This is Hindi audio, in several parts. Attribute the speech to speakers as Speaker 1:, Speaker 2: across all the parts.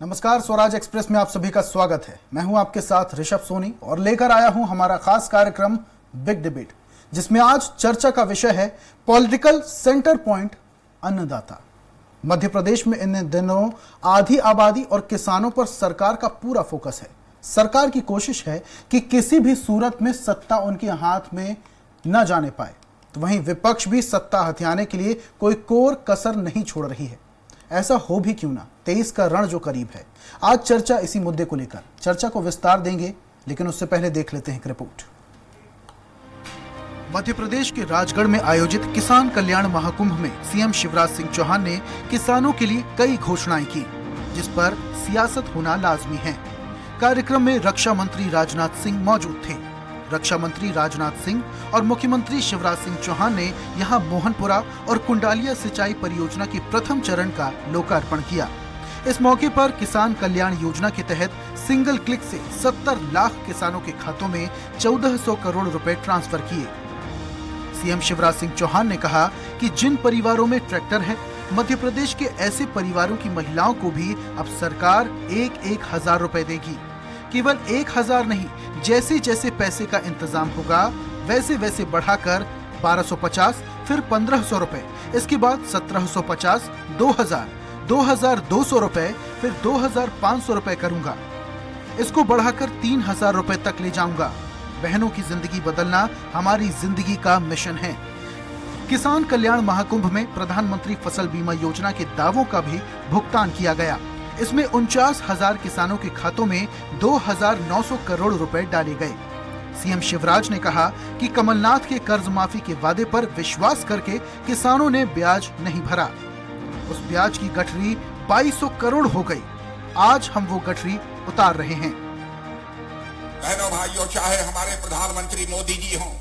Speaker 1: नमस्कार, स्वराज एक्सप्रेस में आप सभी का स्वागत है। मैं हूं आपके साथ ऋषभ सोनी और लेकर आया हूं हमारा खास कार्यक्रम बिग डिबेट, जिसमें आज चर्चा का विषय है पॉलिटिकल सेंटर पॉइंट अन्नदाता। मध्य प्रदेश में इन दिनों आधी आबादी और किसानों पर सरकार का पूरा फोकस है। सरकार की कोशिश है कि किसी भी सूरत में सत्ता उनके हाथ में न जाने पाए, तो वहीं विपक्ष भी सत्ता हथियाने के लिए कोई कोर कसर नहीं छोड़ रही है। ऐसा हो भी क्यों ना, 23 का रण जो करीब है। आज चर्चा इसी मुद्दे को लेकर, चर्चा को विस्तार देंगे, लेकिन उससे पहले देख लेते हैं एक रिपोर्ट। मध्य प्रदेश के राजगढ़ में आयोजित किसान कल्याण महाकुंभ में सीएम शिवराज सिंह चौहान ने किसानों के लिए कई घोषणाएं की, जिस पर सियासत होना लाजमी है। कार्यक्रम में रक्षा मंत्री राजनाथ सिंह मौजूद थे। रक्षा मंत्री राजनाथ सिंह और मुख्यमंत्री शिवराज सिंह चौहान ने यहां मोहनपुरा और कुंडालिया सिंचाई परियोजना के प्रथम चरण का लोकार्पण किया। इस मौके पर किसान कल्याण योजना के तहत सिंगल क्लिक से 70 लाख किसानों के खातों में 1400 करोड़ रुपए ट्रांसफर किए। सीएम शिवराज सिंह चौहान ने कहा कि जिन परिवारों में ट्रैक्टर है, मध्य प्रदेश के ऐसे परिवारों की महिलाओं को भी अब सरकार 1,000 रुपए देगी। केवल 1,000 नहीं, जैसे जैसे पैसे का इंतजाम होगा वैसे वैसे बढ़ाकर 1250, फिर 1500 रुपए, इसके बाद 1750, 2000, 2200 रुपए, फिर 2500 रुपए करूंगा। इसको बढ़ाकर 3000 रुपए तक ले जाऊंगा। बहनों की जिंदगी बदलना हमारी जिंदगी का मिशन है। किसान कल्याण महाकुंभ में प्रधानमंत्री फसल बीमा योजना के दावों का भी भुगतान किया गया। इसमें 49,000 किसानों के खातों में 2,900 करोड़ रुपए डाले गए। सीएम शिवराज ने कहा कि कमलनाथ के कर्ज माफी के वादे पर विश्वास करके किसानों ने ब्याज नहीं भरा। उस ब्याज की गठरी 2200 करोड़ हो गई। आज हम वो गठरी उतार रहे हैं।
Speaker 2: बहनों भाइयों, चाहे हमारे प्रधानमंत्री मोदी जी हों,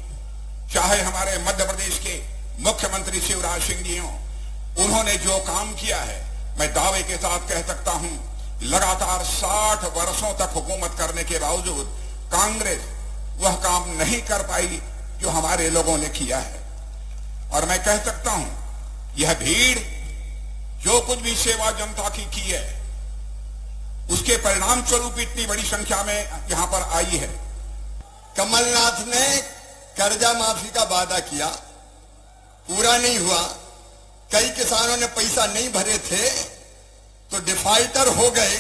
Speaker 2: चाहे हमारे मध्य प्रदेश के मुख्यमंत्री शिवराज सिंह जी हों, उन्होंने जो काम किया है, मैं दावे के साथ कह सकता हूं, लगातार 60 वर्षों तक हुकूमत करने के बावजूद कांग्रेस वह काम नहीं कर पाई जो हमारे लोगों ने किया है। और मैं कह सकता हूं, यह भीड़ जो कुछ भी सेवा जनता की है, उसके परिणाम स्वरूप इतनी बड़ी संख्या में यहां पर आई है।
Speaker 3: कमलनाथ ने कर्जा माफी का वादा किया, पूरा नहीं हुआ। कई किसानों ने पैसा नहीं भरे थे तो डिफाल्टर हो गए,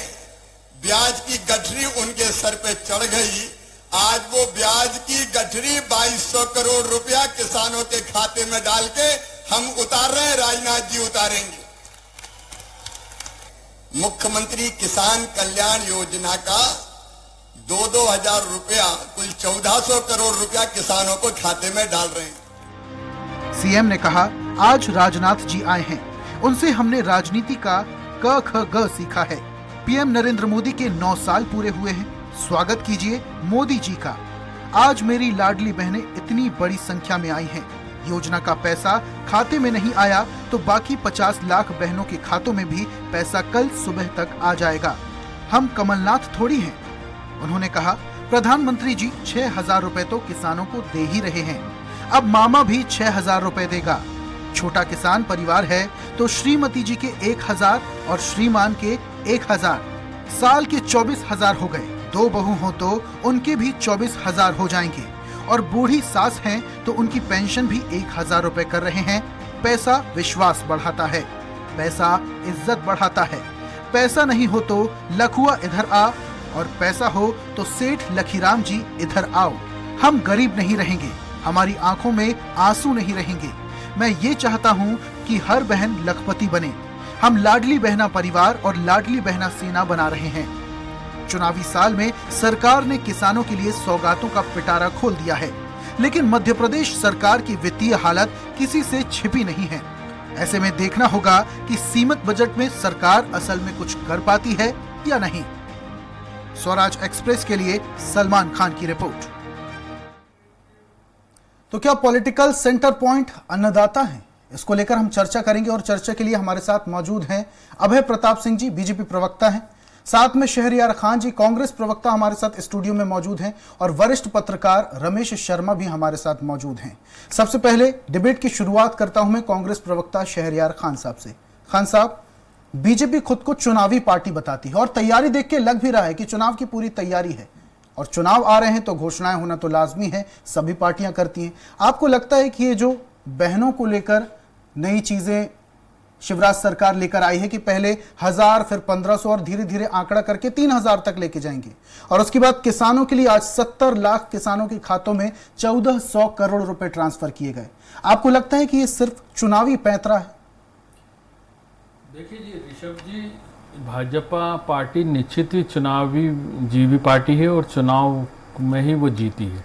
Speaker 3: ब्याज की गठरी उनके सर पे चढ़ गई। आज वो ब्याज की गठरी 2200 करोड़ रुपया किसानों के खाते में डाल के हम उतार रहे हैं, राजनाथ जी उतारेंगे। मुख्यमंत्री किसान कल्याण योजना का 2-2 हजार रुपया, कुल 1400 करोड़ रुपया किसानों को खाते में डाल रहे हैं।
Speaker 1: सीएम ने कहा, आज राजनाथ जी आए हैं, उनसे हमने राजनीति का क ख ग सीखा है। पीएम नरेंद्र मोदी के 9 साल पूरे हुए हैं, स्वागत कीजिए मोदी जी का। आज मेरी लाडली बहनें इतनी बड़ी संख्या में आई हैं। योजना का पैसा खाते में नहीं आया तो बाकी 50 लाख बहनों के खातों में भी पैसा कल सुबह तक आ जाएगा। हम कमलनाथ थोड़ी हैं। उन्होंने कहा, प्रधानमंत्री जी 6,000 रुपए तो किसानों को दे ही रहे हैं, अब मामा भी 6,000 रुपए देगा। छोटा किसान परिवार है तो श्रीमती जी के 1,000 और श्रीमान के 1,000, साल के 24,000 हो गए। 2 बहू हो तो उनके भी 24,000 हो जाएंगे, और बूढ़ी सास हैं तो उनकी पेंशन भी 1,000 रुपए कर रहे हैं। पैसा विश्वास बढ़ाता है, पैसा इज्जत बढ़ाता है। पैसा नहीं हो तो लखुआ इधर आ, और पैसा हो तो सेठ लखीराम जी इधर आओ। हम गरीब नहीं रहेंगे, हमारी आंखों में आंसू नहीं रहेंगे। मैं ये चाहता हूँ कि हर बहन लखपति बने। हम लाडली बहना परिवार और लाडली बहना सेना बना रहे हैं। चुनावी साल में सरकार ने किसानों के लिए सौगातों का पिटारा खोल दिया है, लेकिन मध्य प्रदेश सरकार की वित्तीय हालत किसी से छिपी नहीं है। ऐसे में देखना होगा कि सीमित बजट में सरकार असल में कुछ कर पाती है या नहीं। स्वराज एक्सप्रेस के लिए सलमान खान की रिपोर्ट। तो क्या पॉलिटिकल सेंटर पॉइंट अन्नदाता है? इसको लेकर हम चर्चा करेंगे, और चर्चा के लिए हमारे साथ मौजूद हैं अभय प्रताप सिंह जी, बीजेपी प्रवक्ता हैं। साथ में शहरयार खान जी, कांग्रेस प्रवक्ता, हमारे साथ स्टूडियो में मौजूद हैं, और वरिष्ठ पत्रकार रमेश शर्मा भी हमारे साथ मौजूद हैं। सबसे पहले डिबेट की शुरुआत करता हूं मैं कांग्रेस प्रवक्ता शहरयार खान साहब से। खान साहब, बीजेपी खुद को चुनावी पार्टी बताती है और तैयारी देख के लग भी रहा है कि चुनाव की पूरी तैयारी है और चुनाव आ रहे हैं तो घोषणाएं होना तो लाजमी है, सभी पार्टियां करती हैं। आपको लगता है कि ये जो बहनों को लेकर नई चीजें शिवराज सरकार लेकर आई है कि पहले 1000 फिर 1500 और धीरे धीरे आंकड़ा करके 3000 तक लेके जाएंगे और उसके बाद किसानों के लिए आज 70 लाख किसानों के खातों में 1400 करोड़ रुपए ट्रांसफर किए गए, आपको लगता है कि ये सिर्फ चुनावी पैंतरा है?
Speaker 4: देखिए जी ऋषभ जी, भाजपा पार्टी निश्चित ही चुनावी जीवी पार्टी है और चुनाव में ही वो जीती है।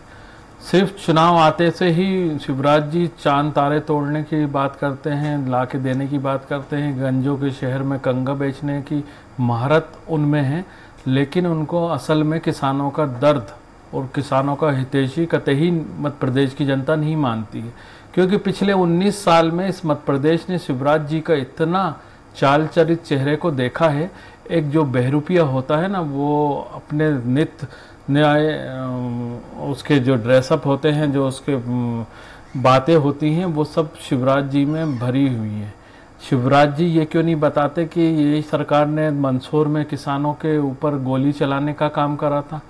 Speaker 4: सिर्फ चुनाव आते से ही शिवराज जी चांद तारे तोड़ने की बात करते हैं, ला के देने की बात करते हैं, गंजों के शहर में कंगा बेचने की महारत उनमें है, लेकिन उनको असल में किसानों का दर्द और किसानों का हितैषी कतई मध्य प्रदेश की जनता नहीं मानती है। क्योंकि पिछले 19 साल में इस मध्य प्रदेश ने शिवराज जी का इतना चाल चरित चेहरे को देखा है। एक जो बहरूपिया होता है ना, वो अपने नित्य न्याय उसके जो ड्रेसअप होते हैं, जो उसके बातें होती हैं, वो सब शिवराज जी में भरी हुई हैं। शिवराज जी ये क्यों नहीं बताते कि ये सरकार ने मंदसौर में किसानों के ऊपर गोली चलाने का काम करा था?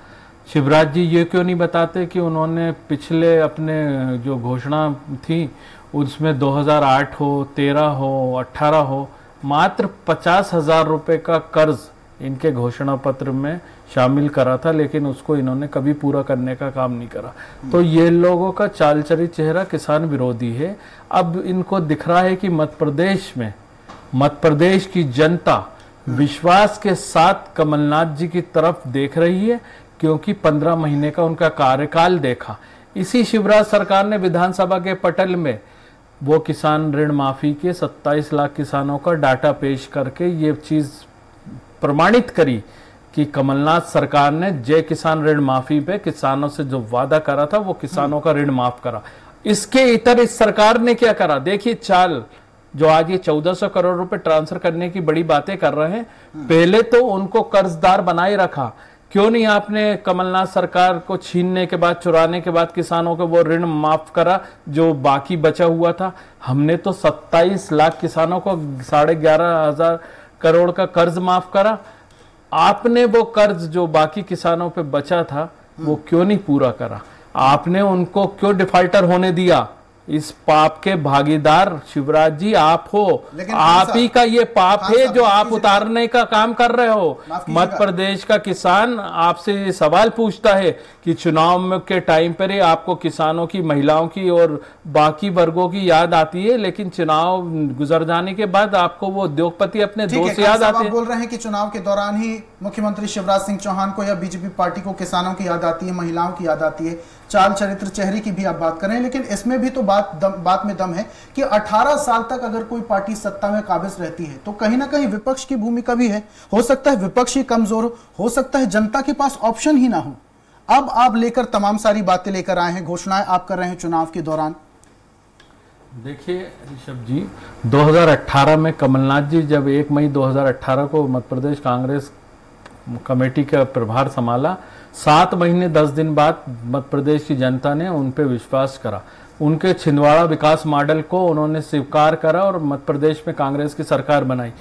Speaker 4: शिवराज जी ये क्यों नहीं बताते कि उन्होंने पिछले अपने जो घोषणा थी उसमें 2008 हो, 13 हो, 18 हो, मात्र 50,000 रुपये का कर्ज इनके घोषणा पत्र में शामिल करा था, लेकिन उसको इन्होंने कभी पूरा करने का काम नहीं करा। तो ये लोगों का चाल चरित चेहरा किसान विरोधी है। अब इनको दिख रहा है कि मध्य प्रदेश में मध्य प्रदेश की जनता विश्वास के साथ कमलनाथ जी की तरफ देख रही है, क्योंकि 15 महीने का उनका कार्यकाल देखा। इसी शिवराज सरकार ने विधानसभा के पटल में वो किसान ऋण माफी के 27 लाख किसानों का डाटा पेश करके ये चीज प्रमाणित करी कि कमलनाथ सरकार ने जय किसान ऋण माफी पे किसानों से जो वादा करा था वो किसानों का ऋण माफ करा। इसके इतर इस सरकार ने क्या करा, देखिए चाल, जो आज ये 1400 करोड़ रुपए ट्रांसफर करने की बड़ी बातें कर रहे हैं, पहले तो उनको कर्जदार बनाए रखा। क्यों नहीं आपने कमलनाथ सरकार को छीनने के बाद, चुराने के बाद किसानों को वो ऋण माफ करा जो बाकी बचा हुआ था? हमने तो 27 लाख किसानों को 11,500 करोड़ का कर्ज माफ करा। आपने वो कर्ज जो बाकी किसानों पे बचा था वो क्यों नहीं पूरा करा? आपने उनको क्यों डिफॉल्टर होने दिया? इस पाप के भागीदार शिवराज जी आप हो। आप ही का ये पाप है जो आप उतारने का काम कर रहे हो। मध्य प्रदेश का किसान आपसे ये सवाल पूछता है कि चुनाव के टाइम पर ही आपको किसानों की, महिलाओं की और बाकी वर्गों की याद आती है, लेकिन चुनाव गुजर जाने के बाद आपको वो उद्योगपति अपने दोस्त याद आते हैं।
Speaker 1: बोल रहे हैं कि चुनाव के दौरान ही मुख्यमंत्री शिवराज सिंह चौहान को या बीजेपी पार्टी को किसानों की याद आती है, महिलाओं की याद आती है, चाल चरित्र चेहरे की भी आप बात करें, लेकिन इसमें भी तो बात में दम है कि 18 साल तक अगर कोई पार्टी सत्ता में काबिज रहती है तो कहीं ना कहीं विपक्ष की भूमिका भी है। हो सकता है विपक्ष ही कमजोर हो सकता है जनता के पास ऑप्शन ही ना हो। अब आप लेकर तमाम सारी बातें लेकर आए हैं, घोषणाएं आप कर रहे हैं चुनाव के दौरान।
Speaker 4: देखिए ऋषभ जी, 2018 में कमलनाथ जी जब 1 मई 2018 को मध्य प्रदेश कांग्रेस कमेटी का प्रभार संभाला, 7 महीने 10 दिन बाद मध्य प्रदेश की जनता ने उन पे विश्वास करा। उनके छिंदवाड़ा विकास मॉडल को उन्होंने स्वीकार करा और मध्य प्रदेश में कांग्रेस की सरकार बनाई।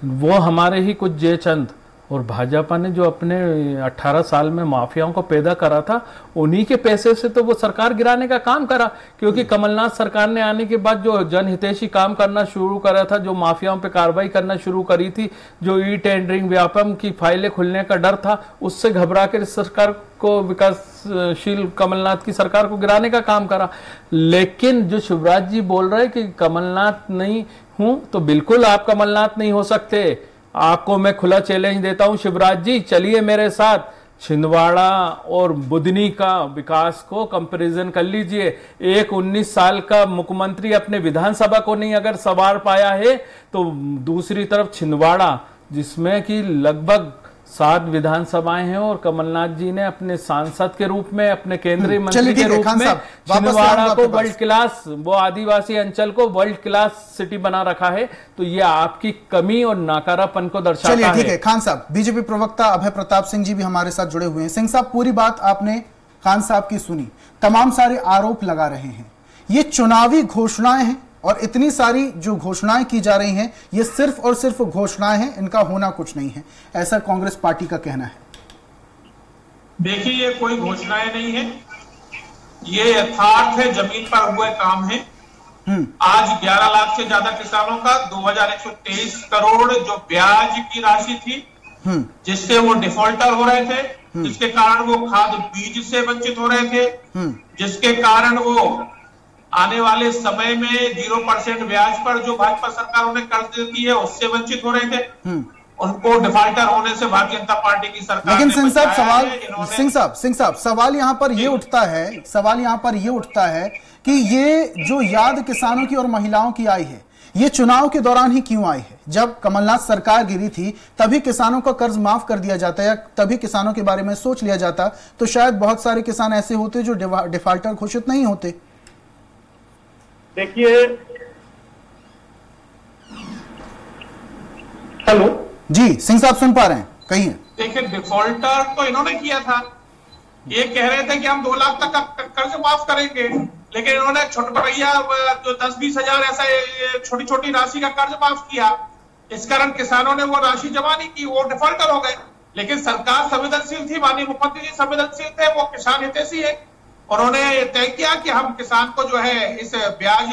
Speaker 4: वो हमारे ही कुछ जयचंद और भाजपा ने जो अपने 18 साल में माफियाओं को पैदा करा था, उन्हीं के पैसे से तो वो सरकार गिराने का काम करा। क्योंकि कमलनाथ सरकार ने आने के बाद जो जनहितैषी काम करना शुरू करा था, जो माफियाओं पे कार्रवाई करना शुरू करी थी, जो ई टेंडरिंग व्यापम की फाइलें खुलने का डर था, उससे घबरा कर सरकार को, विकासशील कमलनाथ की सरकार को गिराने का काम करा। लेकिन जो शिवराज जी बोल रहे कि कमलनाथ नहीं हूं, तो बिल्कुल आप कमलनाथ नहीं हो सकते। आपको मैं खुला चैलेंज देता हूं शिवराज जी, चलिए मेरे साथ छिंदवाड़ा और बुधनी का विकास को कंपैरिजन कर लीजिए। एक 19 साल का मुख्यमंत्री अपने विधानसभा को नहीं अगर संवार पाया है, तो दूसरी तरफ छिंदवाड़ा जिसमें कि लगभग 7 विधानसभाएं हैं और कमलनाथ जी ने अपने सांसद के रूप में, अपने केंद्रीय मंत्री के रूप में छिंदवाड़ा को वर्ल्ड क्लास, वो आदिवासी अंचल को वर्ल्ड क्लास सिटी बना रखा है। तो ये आपकी कमी और नाकारापन को दर्शाता है।
Speaker 1: ठीक है खान साहब, बीजेपी प्रवक्ता अभय प्रताप सिंह जी भी हमारे साथ जुड़े हुए हैं। सिंह साहब, पूरी बात आपने खान साहब की सुनी, तमाम सारे आरोप लगा रहे हैं, ये चुनावी घोषणाएं हैं और इतनी सारी जो घोषणाएं की जा रही हैं ये सिर्फ और सिर्फ घोषणाएं हैं, इनका होना कुछ नहीं है, ऐसा कांग्रेस पार्टी का कहना है।
Speaker 5: देखिए, ये कोई घोषणाएं नहीं है, ये यथार्थ है, जमीन पर हुए काम है। आज 11 लाख से ज्यादा किसानों का 2123 करोड़ जो ब्याज की राशि थी, जिससे वो डिफॉल्टर हो रहे थे, जिसके कारण वो खाद बीज से वंचित हो रहे थे, जिसके कारण वो आने वाले समय में 0% ब्याज पर जो भाजपा सरकार उन्हें कर्ज देती है उससे वंचित हो रहे थे, उनको डिफॉल्टर होने से भारतीय जनता पार्टी की सरकार।
Speaker 1: लेकिन सिंह साहब सवाल यहाँ पर ये उठता है कि ये जो याद किसानों की और महिलाओं की आई है, ये चुनाव के दौरान ही क्यों आई है? जब कमलनाथ सरकार गिरी थी तभी किसानों का कर्ज माफ कर दिया जाता या तभी किसानों के बारे में सोच लिया जाता, तो शायद बहुत सारे किसान ऐसे होते जो डिफॉल्टर घोषित नहीं होते।
Speaker 5: देखिए, हेलो
Speaker 1: जी सिंह साहब सुन पा रहे हैं, कहिए।
Speaker 5: देखिए, डिफॉल्टर तो इन्होंने किया था, ये कह रहे थे कि हम 2 लाख तक का कर्ज माफ करेंगे, लेकिन इन्होंने छोटभैया जो 10-20 हजार ऐसा छोटी छोटी राशि का कर्ज माफ किया, इस कारण किसानों ने वो राशि जमा नहीं की, वो डिफॉल्टर हो गए। लेकिन सरकार संवेदनशील थी, माननीय मुख्यमंत्री जी संवेदनशील थे, वो किसान हितैषी है, उन्होंने तय किया कि हम किसान को जो है इस ब्याज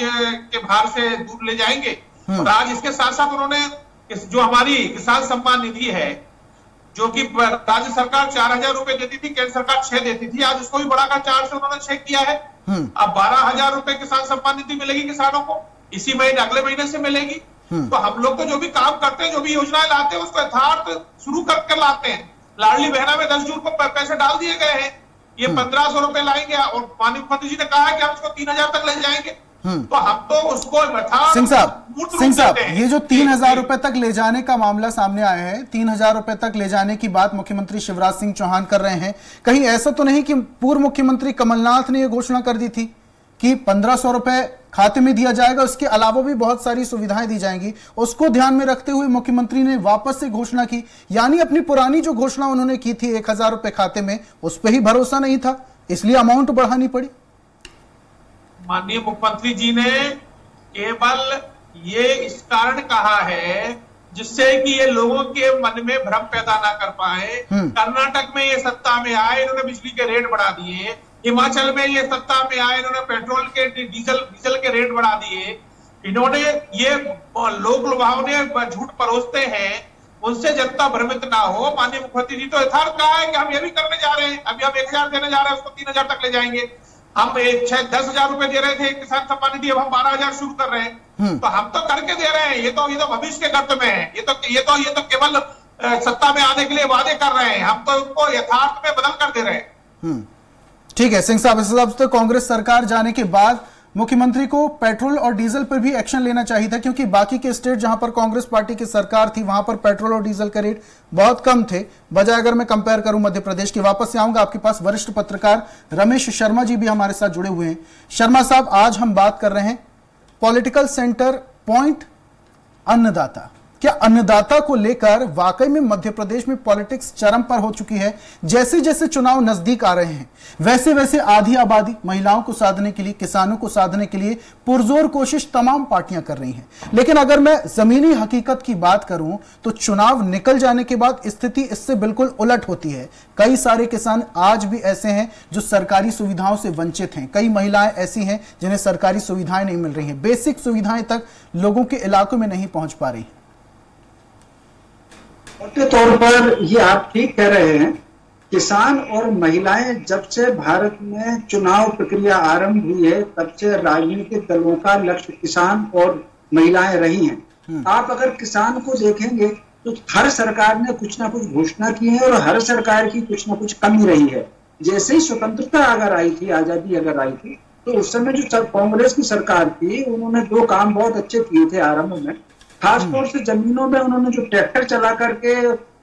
Speaker 5: के भार से दूर ले जाएंगे। और आज इसके साथ साथ उन्होंने जो हमारी किसान सम्मान निधि है, जो कि राज्य सरकार 4,000 रुपए देती थी, केंद्र सरकार 6 देती थी, आज उसको भी बढ़ाकर 4 से उन्होंने 6 किया है। अब 12,000 रुपए किसान सम्मान निधि मिलेगी किसानों को, इसी महीने अगले महीने से मिलेगी। तो हम लोग तो जो भी काम करते हैं, जो भी योजनाएं लाते हैं, उसको यथार्थ शुरू करके लाते हैं। लाडली बहना में 10 जून को पैसे डाल दिए गए हैं, ये 1,500 रुपए लाएंगे और माननीय मुख्यमंत्री जी ने कहा है कि हम उसको 3,000 तक ले जाएंगे। तो हम तो उसको
Speaker 1: सिंह साहब ये जो 3,000 रुपए तक ले जाने का मामला सामने आया है, 3,000 रुपए तक ले जाने की बात मुख्यमंत्री शिवराज सिंह चौहान कर रहे हैं, कहीं ऐसा तो नहीं कि पूर्व मुख्यमंत्री कमलनाथ ने यह घोषणा कर दी थी कि 1,500 रुपए खाते में दिया जाएगा, उसके अलावा भी बहुत सारी सुविधाएं दी जाएंगी, उसको ध्यान में रखते हुए मुख्यमंत्री ने वापस से घोषणा की, यानी अपनी पुरानी जो घोषणा उन्होंने की थी 1,000 रुपए खाते में, उस पर ही भरोसा नहीं था, इसलिए अमाउंट बढ़ानी पड़ी।
Speaker 5: माननीय मुख्यमंत्री जी ने केवल ये इस कारण कहा है जिससे कि ये लोगों के मन में भ्रम पैदा ना कर पाए। कर्नाटक में ये सत्ता में आए, इन्होंने बिजली के रेट बढ़ा दिए, हिमाचल में ये सत्ता में आए, इन्होंने पेट्रोल के डीजल के रेट बढ़ा दिए, इन्होंने ये लोक लुभावने झूठ परोसते हैं, उनसे जनता भ्रमित ना हो। माननीय मुख्यमंत्री जी तो यथार्थ कहा है कि हम ये भी करने जा रहे हैं, अभी हम 1,000 देने जा रहे हैं, उसको 3,000 तक ले जाएंगे। हम 10,000 रुपए दे रहे थे किसान सम्मान निधि, अब हम 12,000 शुरू कर रहे हैं, तो हम तो करके दे रहे हैं। ये तो भविष्य के गर्त में है, ये तो केवल सत्ता में आने के लिए वादे कर रहे हैं, हम तो उनको यथार्थ में बदल कर दे रहे हैं।
Speaker 1: ठीक है सिंह साहब, इस हिसाब से कांग्रेस सरकार जाने के बाद मुख्यमंत्री को पेट्रोल और डीजल पर भी एक्शन लेना चाहिए था, क्योंकि बाकी के स्टेट जहां पर कांग्रेस पार्टी की सरकार थी वहां पर पेट्रोल और डीजल के रेट बहुत कम थे, बजाय अगर मैं कंपेयर करूं मध्य प्रदेश की। वापस से आऊंगा आपके पास, वरिष्ठ पत्रकार रमेश शर्मा जी भी हमारे साथ जुड़े हुए हैं। शर्मा साहब, आज हम बात कर रहे हैं पॉलिटिकल सेंटर पॉइंट अन्नदाता। क्या अन्नदाता को लेकर वाकई में मध्य प्रदेश में पॉलिटिक्स चरम पर हो चुकी है? जैसे जैसे चुनाव नजदीक आ रहे हैं वैसे वैसे आधी आबादी, महिलाओं को साधने के लिए, किसानों को साधने के लिए पुरजोर कोशिश तमाम पार्टियां कर रही हैं। लेकिन अगर मैं जमीनी हकीकत की बात करूं तो चुनाव निकल जाने के बाद स्थिति इससे बिल्कुल उलट होती है। कई सारे किसान आज भी ऐसे हैं जो सरकारी सुविधाओं से वंचित हैं, कई महिलाएं ऐसी हैं जिन्हें सरकारी सुविधाएं नहीं मिल रही हैं, बेसिक सुविधाएं तक लोगों के इलाकों में नहीं पहुंच पा रही।
Speaker 6: मोटे तौर पर ये आप ठीक कह रहे हैं, किसान और महिलाएं जब से भारत में चुनाव प्रक्रिया आरंभ हुई है तब से राजनीतिक दलों का लक्ष्य किसान और महिलाएं रही हैं। आप अगर किसान को देखेंगे तो हर सरकार ने कुछ ना कुछ घोषणा की है और हर सरकार की कुछ ना कुछ कमी रही है। जैसे ही स्वतंत्रता अगर आई थी, आजादी अगर आई थी, तो उस समय जो कांग्रेस की सरकार थी उन्होंने 2 काम बहुत अच्छे किए थे आरंभ में। खासतौर से जमीनों में उन्होंने जो ट्रैक्टर चला करके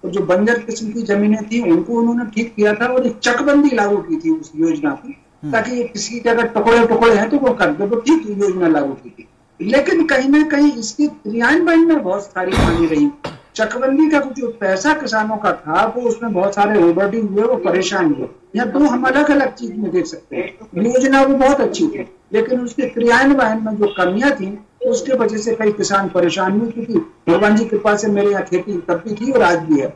Speaker 6: जो बंजर किस्म की जमीनें थी उनको उन्होंने ठीक किया था और एक चकबंदी लागू की थी उस योजना की, ताकि किसी के अगर टुकड़े हैं तो वो कर दो, तो ठीक योजना लागू की थी। लेकिन कहीं ना कहीं इसकी क्रियान्वयन में बहुत सारी खामी रही। चकबंदी का जो पैसा किसानों का था वो उसमें बहुत सारे ओवरड्यू हुए, वो परेशान हुए। यहाँ 2 हम अलग अलग चीज में देख सकते हैं। योजना वो बहुत अच्छी थी लेकिन उसके क्रियान्वयन में जो कमियां थी तो उसके वजह से कई किसान परेशान हुए, क्योंकि भगवान जी कृपा से मेरे यहाँ खेती तब भी थी और आज भी है।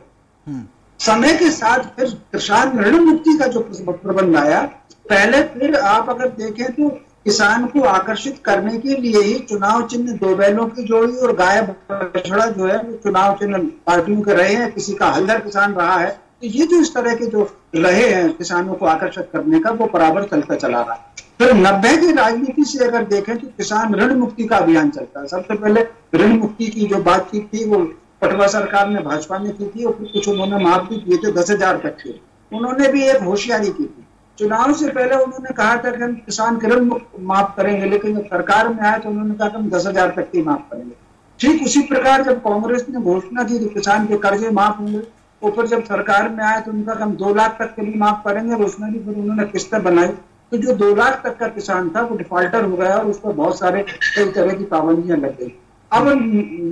Speaker 6: समय के साथ फिर किसान ऋण मुक्ति का जो प्रबंध आया, पहले फिर आप अगर देखें तो किसान को आकर्षित करने के लिए ही चुनाव चिन्ह 2 बैलों की जोड़ी और गाय बछड़ा जो है वो चुनाव चिन्ह पार्टियों के रहे हैं। किसी का हलदर किसान रहा है, तो ये जो इस तरह के जो रहे हैं किसानों को आकर्षित करने का, वो बराबर चलता चला रहा है। फिर 90 की राजनीति से अगर देखें तो किसान ऋण मुक्ति का अभियान चलता है। सबसे पहले ऋण मुक्ति की जो बातचीत थी वो पटवा सरकार ने, भाजपा ने की थी, और कुछ उन्होंने माफ भी किए थे 10,000 तक के। उन्होंने भी एक होशियारी की थी। चुनाव से पहले उन्होंने कहा था कि हम किसान के ऋण माफ करेंगे, लेकिन जब सरकार में आए तो उन्होंने कहा कि हम 10,000 तक के माफ करेंगे। ठीक उसी प्रकार जब कांग्रेस ने घोषणा की कि किसान के कर्जे माफ होंगे, और फिर जब सरकार में आए तो उनका हम 2 लाख तक के लिए माफ करेंगे, और उसमें भी फिर उन्होंने किस्तें बनाई। तो जो 2 लाख तक का किसान था वो डिफॉल्टर हो गया और उस पर बहुत सारे कई तरह की पाबंदियां लग गई। अब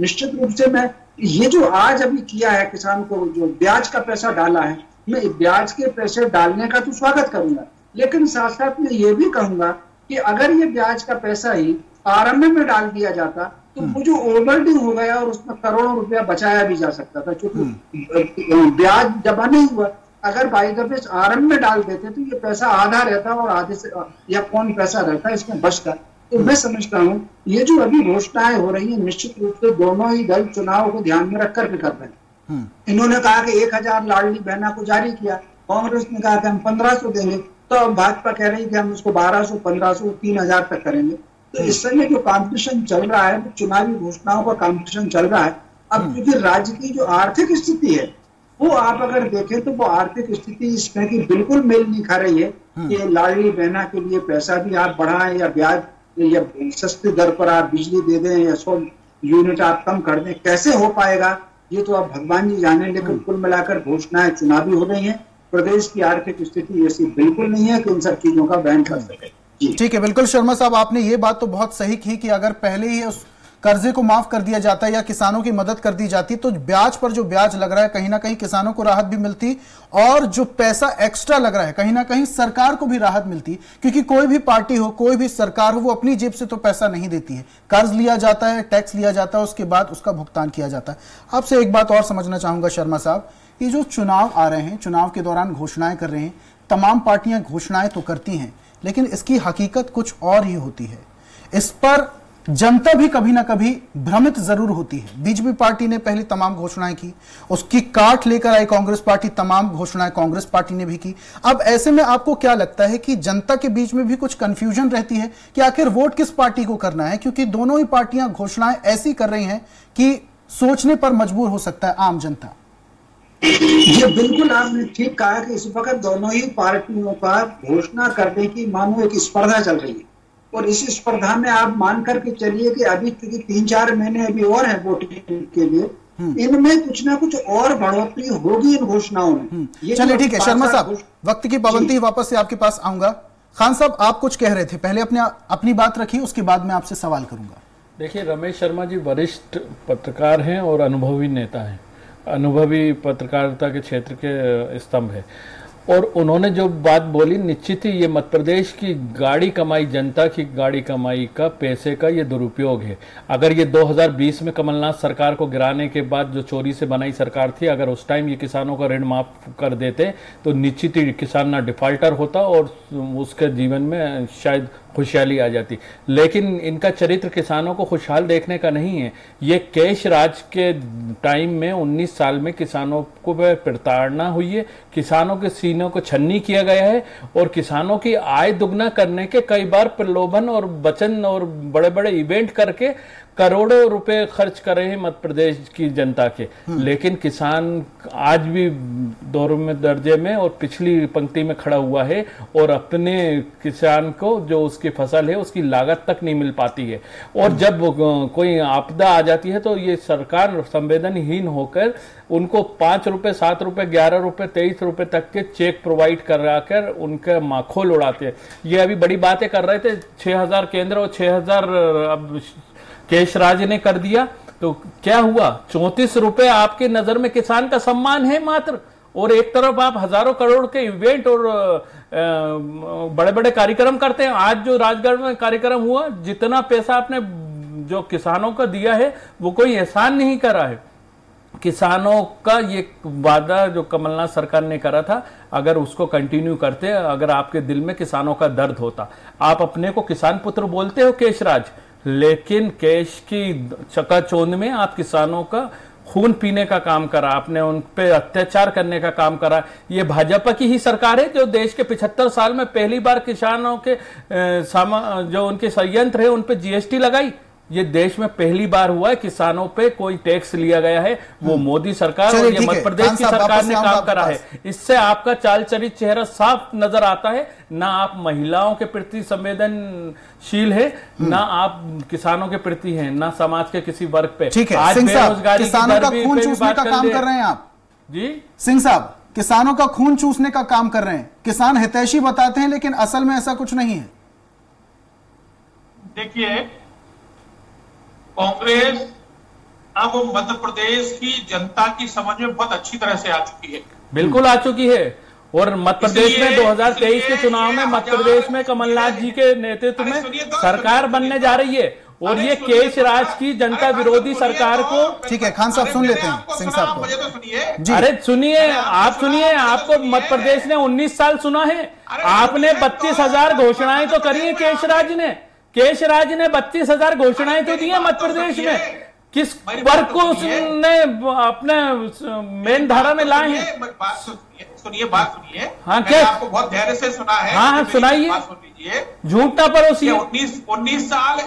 Speaker 6: निश्चित रूप से मैं ये जो आज अभी किया है किसान को, जो ब्याज का पैसा डाला है, मैं ब्याज के पैसे डालने का तो स्वागत करूंगा, लेकिन साथ साथ मैं ये भी कहूंगा कि अगर ये ब्याज का पैसा ही आरएमए में डाल दिया जाता तो वो जो ओवरड्यू हो गया और उसमें करोड़ों रुपया बचाया भी जा सकता था, क्योंकि ब्याज जमा नहीं हुआ। अगर बाई दफे आरएम में डाल देते तो ये पैसा आधा रहता और आधे से या कौन पैसा रहता इसमें बचता। तो मैं समझता हूँ ये जो अभी घोषणाएं हो रही है, निश्चित रूप से दोनों ही दल चुनाव को ध्यान में रखकर के कर रहे हैं। इन्होंने कहा कि 1,000 लाडली बहना को जारी किया, कांग्रेस ने कहा कि हम 1,500 देंगे, तो अब भाजपा कह रही है कि हम उसको 1,200, 1,500, 3,000 तक करेंगे। तो इस समय जो कंपटीशन चल रहा है, चुनावी घोषणाओं का कंपटीशन चल रहा है। अब क्योंकि राज्य की जो आर्थिक स्थिति है वो आप अगर देखें तो वो आर्थिक स्थिति इसमें की बिल्कुल मेल नहीं खा रही है कि लाडली बहना के लिए पैसा भी आप बढ़ाएं या ब्याज या सस्ती दर पर आप बिजली दे दें या 100 यूनिट आप कम कर दें, कैसे हो पाएगा ये तो आप भगवान जी जाने। लेकिन कुल मिलाकर घोषणाएं चुनावी हो रही हैं। प्रदेश की आर्थिक स्थिति ऐसी बिल्कुल नहीं है कि इन सब चीजों का वहन कर सके।
Speaker 1: ठीक है, बिल्कुल शर्मा साहब, आपने ये बात तो बहुत सही की कि अगर पहले ही उस कर्जे को माफ कर दिया जाता है या किसानों की मदद कर दी जाती तो ब्याज पर जो ब्याज लग रहा है कहीं ना कहीं किसानों को राहत भी मिलती, और जो पैसा एक्स्ट्रा लग रहा है कहीं ना कहीं सरकार को भी राहत मिलती, क्योंकि कोई भी पार्टी हो, कोई भी सरकार हो, वो अपनी जेब से तो पैसा नहीं देती है, कर्ज लिया जाता है, टैक्स लिया जाता है, उसके बाद उसका भुगतान किया जाता है। आपसे एक बात और समझना चाहूंगा शर्मा साहब, ये जो चुनाव आ रहे हैं, चुनाव के दौरान घोषणाएं कर रहे हैं, तमाम पार्टियां घोषणाएं तो करती हैं, लेकिन इसकी हकीकत कुछ और ही होती है। इस पर जनता भी कभी ना कभी भ्रमित जरूर होती है। बीजेपी पार्टी ने पहले तमाम घोषणाएं की, उसकी काट लेकर आई कांग्रेस पार्टी, तमाम घोषणाएं कांग्रेस पार्टी ने भी की। अब ऐसे में आपको क्या लगता है कि जनता के बीच में भी कुछ कंफ्यूजन रहती है कि आखिर वोट किस पार्टी को करना है, क्योंकि दोनों ही पार्टियां घोषणाएं ऐसी कर रही हैं कि सोचने पर मजबूर हो सकता है आम जनता।
Speaker 6: ये बिल्कुल आपने ठीक कहा कि इस वक्त दोनों ही पार्टियों का घोषणा करने की मानो एक स्पर्धा चल रही है, और इस स्पर्धा में आप मान करके चलिए कि अभी क्योंकि 3-4 महीने अभी और है वोटिंग के लिए, इनमें कुछ ना कुछ और बढ़ोतरी होगी इन घोषणाओं में।
Speaker 1: चलिए ठीक है शर्मा साहब, वक्त की पाबंदी, वापस से आपके पास आऊंगा। खान साहब, आप कुछ कह रहे थे, पहले अपनी बात रखिए, उसके बाद मैं आपसे सवाल करूंगा।
Speaker 4: देखिए, रमेश शर्मा जी वरिष्ठ पत्रकार हैं और अनुभवी नेता हैं, अनुभवी पत्रकारिता के क्षेत्र के स्तंभ है, और उन्होंने जो बात बोली, निश्चित ही ये मध्य प्रदेश की गाड़ी कमाई, जनता की गाड़ी कमाई का पैसे का ये दुरुपयोग है। अगर ये 2020 में कमलनाथ सरकार को गिराने के बाद जो चोरी से बनाई सरकार थी, अगर उस टाइम ये किसानों का ऋण माफ कर देते तो निश्चित ही किसान ना डिफॉल्टर होता और उसके जीवन में शायद खुशहाली आ जाती। लेकिन इनका चरित्र किसानों को खुशहाल देखने का नहीं है। ये कैश राज के टाइम में 19 साल में किसानों को प्रताड़ना हुई है, किसानों के सीनों को छन्नी किया गया है, और किसानों की आय दुगना करने के कई बार प्रलोभन और वचन और बड़े बड़े इवेंट करके करोड़ों रुपए खर्च कर रहे हैं मध्य प्रदेश की जनता के। लेकिन किसान आज भी दोहरे दर्जे में और पिछली पंक्ति में खड़ा हुआ है, और अपने किसान को जो उसकी फसल है उसकी लागत तक नहीं मिल पाती है। और जब कोई आपदा आ जाती है तो ये सरकार संवेदनहीन होकर उनको 5 रुपए, 7 रुपए, 11 रुपए, 23 रुपए तक के चेक प्रोवाइड कराकर उनका माखोल उड़ाते हैं। ये अभी बड़ी बातें कर रहे थे, 6,000 केंद्र और 6,000 अब केश राज ने कर दिया, तो क्या हुआ? 34 रुपए आपके नजर में किसान का सम्मान है मात्र, और एक तरफ आप हजारों करोड़ के इवेंट और बड़े बड़े कार्यक्रम करते हैं। आज जो राजगढ़ में कार्यक्रम हुआ, जितना पैसा आपने जो किसानों का दिया है वो कोई एहसान नहीं करा है। किसानों का ये वादा जो कमलनाथ सरकार ने करा था, अगर उसको कंटिन्यू करते, अगर आपके दिल में किसानों का दर्द होता, आप अपने को किसान पुत्र बोलते हो केशराज, लेकिन केश की चकाचौंध में आप किसानों का खून पीने का काम करा, आपने उन पे अत्याचार करने का काम करा। ये भाजपा की ही सरकार है जो देश के 75 साल में पहली बार किसानों के जो उनके संयंत्र है उन पे जीएसटी लगाई। ये देश में पहली बार हुआ है किसानों पे कोई टैक्स लिया गया है, वो मोदी सरकार और ये मध्य प्रदेश की सरकार ने काम करा है। इससे आपका चाल चरित चेहरा साफ नजर आता है, ना आप महिलाओं के प्रति संवेदनशील है, ना आप किसानों के प्रति हैं, ना समाज के किसी वर्ग पे।
Speaker 1: ठीक है,
Speaker 4: आज बेरोजगारी
Speaker 1: किसानों का खून चूसने का काम कर रहे हैं आप
Speaker 4: जी
Speaker 1: सिंह साहब, किसानों का खून चूसने का काम कर रहे हैं। किसान हितैषी बताते हैं, लेकिन असल में ऐसा कुछ नहीं है।
Speaker 5: देखिए, कांग्रेस अब मध्य प्रदेश की जनता की समझ में बहुत अच्छी तरह से आ चुकी है।
Speaker 4: बिल्कुल आ चुकी है। और मध्य प्रदेश में 2023 के चुनाव में मध्य प्रदेश में कमलनाथ जी के नेतृत्व में सरकार बनने जा रही है, और ये केश राज की जनता विरोधी सरकार को।
Speaker 1: ठीक है, खान साहब सुन लेते हैं सिंह साहब को।
Speaker 4: अरे सुनिए, आप सुनिए, आपको मध्य प्रदेश ने 19 साल सुना है, आपने 32,000 घोषणाएं तो करी है। केशराज ने 32,000 घोषणाएं तो दी है मध्य प्रदेश में। किस वर्ग को उसने अपने मेन धारा में लाए हैं?
Speaker 5: बात सुनिए।
Speaker 4: हाँ, क्या
Speaker 5: आपको बहुत धैर्य से सुना है।
Speaker 4: हाँ, सुनाइए। झूठ ना परोसिए।
Speaker 5: 19 साल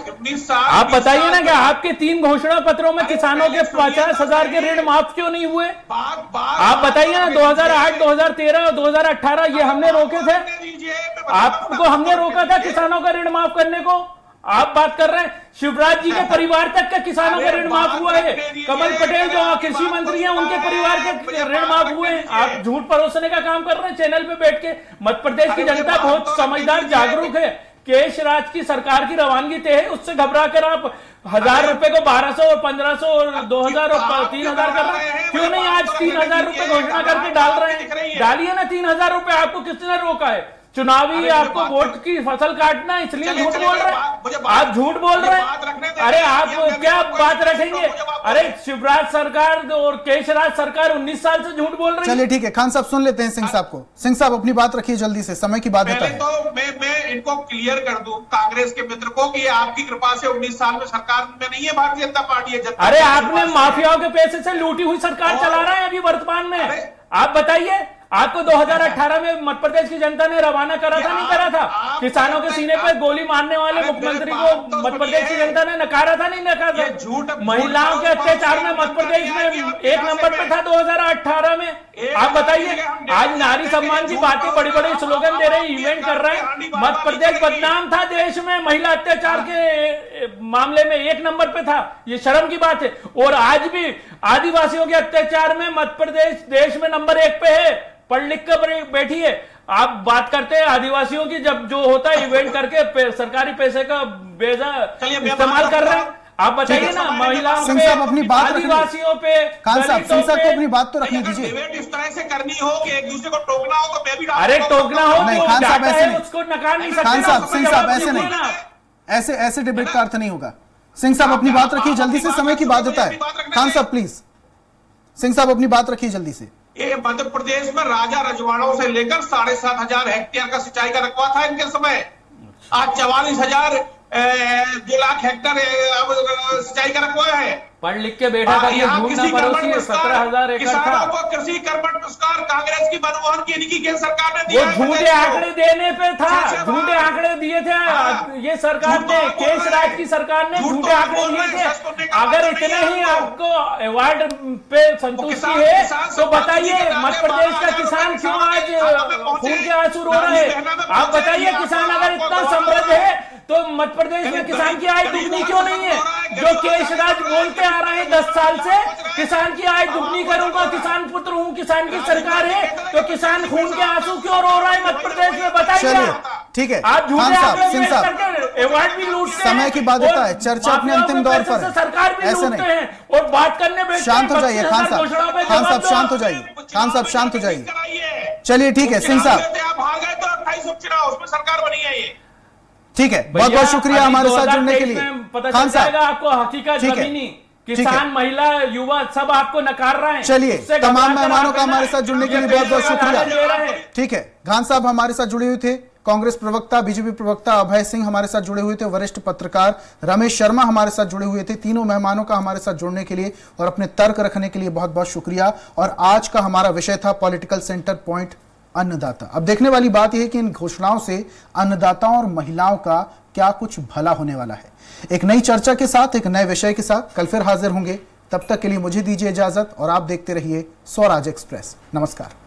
Speaker 4: आप बताइए ना कि आपके 3 घोषणा पत्रों में किसानों के 50,000 के ऋण माफ क्यों नहीं हुए? आप बताइए ना, 2008, 2013 और 2018 ये हमने रोके थे, आपको हमने रोका था किसानों का ऋण माफ करने को। आप बात कर रहे हैं शिवराज जी के परिवार तक का किसानों का ऋण माफ हुआ है। कमल पटेल जो कृषि मंत्री हैं उनके परिवार के ऋण माफ हुए हैं। आप झूठ परोसने का काम कर रहे हैं चैनल पे बैठ के। मध्य प्रदेश की जनता बहुत समझदार, जागरूक है। केशराज की सरकार की रवानगी तय है, उससे घबरा कर आप 1,000 रुपए को 1,200 और 1,500 और 2,000 और 3,000 कर रहे हैं। क्यों नहीं आज 3,000 रुपए घोषणा करके डाल रहे हैं? डालिए ना 3,000 रुपए। आपको किसने रोका है? चुनावी आपको वोट की फसल काटना, इसलिए झूठ बोल रहे हैं। आप झूठ बोल रहे हैं। अरे आप क्या बात रखेंगे? अरे शिवराज सरकार और केशराज सरकार 19 साल से झूठ बोल रही है।
Speaker 1: चलिए ठीक है, खान साहब सुन लेते हैं सिंह साहब को। सिंह साहब अपनी बात रखिए जल्दी से, समय की बात है।
Speaker 5: तो मैं इनको क्लियर कर दूं कांग्रेस के मित्र को कि आपकी कृपा से 19 साल में सरकार में नहीं है भारतीय जनता पार्टी है।
Speaker 4: अरे आपने माफियाओं के पैसे से लूटी हुई सरकार चला रहे हैं अभी वर्तमान में। आप बताइए, आपको 2018 में मध्य प्रदेश की जनता ने रवाना करा था, नहीं करा था? किसानों के सीने पर गोली मारने वाले मुख्यमंत्री को मध्य प्रदेश की जनता ने नकारा था, नहीं नकारा था? महिलाओं के अत्याचार में मध्य प्रदेश में 1 नंबर पे था 2018 में। आप बताइए, आज नारी सम्मान की बातें बड़ी बड़ी स्लोगन दे रहे, इवेंट कर रहे हैं। मध्य प्रदेश बदनाम था देश में महिला अत्याचार के मामले में, 1 नंबर पे था। ये शर्म की बात है। और आज भी आदिवासियों के अत्याचार में मध्य प्रदेश देश में नंबर 1 पे है। पढ़ लिख कर बैठी है। आप बात करते हैं आदिवासियों की, जब जो होता है इवेंट करके सरकारी पैसे का बेजा इस्तेमाल कर रहे हैं। आप बताइए ना, महिलाओं पे,
Speaker 1: अपनी बात
Speaker 4: आदिवासियों पे।
Speaker 1: खान साहब, सिंह साहब को अपनी बात तो रखने दीजिए।
Speaker 5: इस तरह से करनी हो कि एक दूसरे को टोकना हो तो मैं भी,
Speaker 4: अरे टोकना हो
Speaker 1: नहीं, खान साहब ऐसे नहीं,
Speaker 4: उसको नकार नहीं सकते।
Speaker 1: खान साहब, सिंह साहब ऐसे नहीं, ऐसे डिबेट का अर्थ नहीं होगा। सिंह साहब अपनी बात रखिए जल्दी से, समय की बाध्यता है। खान साहब प्लीज, सिंह साहब अपनी बात रखिए जल्दी से।
Speaker 5: ये मध्य प्रदेश में राजा रजवाड़ों से लेकर 7,500 हेक्टेयर का सिंचाई का रकबा था इनके समय। आज 44,000 2 लाख हेक्टेयर सिंचाई का रकबा है।
Speaker 4: पढ़ लिख के बैठा था, झूठ ना परोसी। 17,000 एकड़ था।
Speaker 5: किसानों को कृषि कर्मठ पुरस्कार कांग्रेस की मनमोहन की इनकी केंद्र सरकार ने दिया।
Speaker 4: वो झूठे आंकड़े देने पे था, झूठे आंकड़े दिए थे ये सरकार ने, केशराज की सरकार ने झूठे आंकड़े दिए थे। अगर इतने ही आपको अवार्ड पे संतुष्टि है तो बताइए मध्य प्रदेश का किसान क्यों आज खून के आंसू रो रहे हैं? आप बताइए, किसान अगर इतना समृद्ध है तो मध्य प्रदेश में किसान की आय दुगनी क्यों नहीं है? जो केशराज बोलते आ रहे हैं 10 साल से, किसान की आय दुगनी करूंगा, किसान पुत्र हूं, किसान की सरकार है, तो किसान खून के आंसू क्यों रो रहा है मध्य प्रदेश में? बताइए।
Speaker 1: ठीक है,
Speaker 4: आप
Speaker 1: खान साहब, सिंह साहब,
Speaker 4: अवार्ड भी लूटते हैं,
Speaker 1: समय की बाध्यता है, चर्चा अपने अंतिम दौर पर है,
Speaker 4: सरकार भी लूटते हैं और बात करने बैठते हैं।
Speaker 1: शांत हो जाइए खान साहब, खान साहब शांत हो जाइए, खान साहब शांत हो जाइए। चलिए ठीक है, सिंह साहब
Speaker 5: आप हार गए तो 28 उपचुनाव, उसमें सरकार बनी है ये।
Speaker 7: ठीक है, बहुत बहुत शुक्रिया हमारे साथ जुड़ने के लिए।
Speaker 4: पता चल जाएगा आपको हकीकत जमीनी, किसान, महिला, युवा सब आपको नकार रहे हैं।
Speaker 7: चलिए, तमाम मेहमानों का हमारे साथ जुड़ने के लिए बहुत बहुत शुक्रिया। ठीक है, खान साहब हमारे साथ जुड़े हुए थे, कांग्रेस प्रवक्ता, बीजेपी प्रवक्ता अभय सिंह हमारे साथ जुड़े हुए थे, वरिष्ठ पत्रकार रमेश शर्मा हमारे साथ जुड़े हुए थे। तीनों मेहमानों का हमारे साथ जुड़ने के लिए और अपने तर्क रखने के लिए बहुत बहुत शुक्रिया। और आज का हमारा विषय था पॉलिटिकल सेंटर पॉइंट, अन्नदाता। अब देखने वाली बात यह है कि इन घोषणाओं से अन्नदाताओं और महिलाओं का क्या कुछ भला होने वाला है। एक नई चर्चा के साथ, एक नए विषय के साथ कल फिर हाजिर होंगे। तब तक के लिए मुझे दीजिए इजाजत और आप देखते रहिए स्वराज एक्सप्रेस। नमस्कार।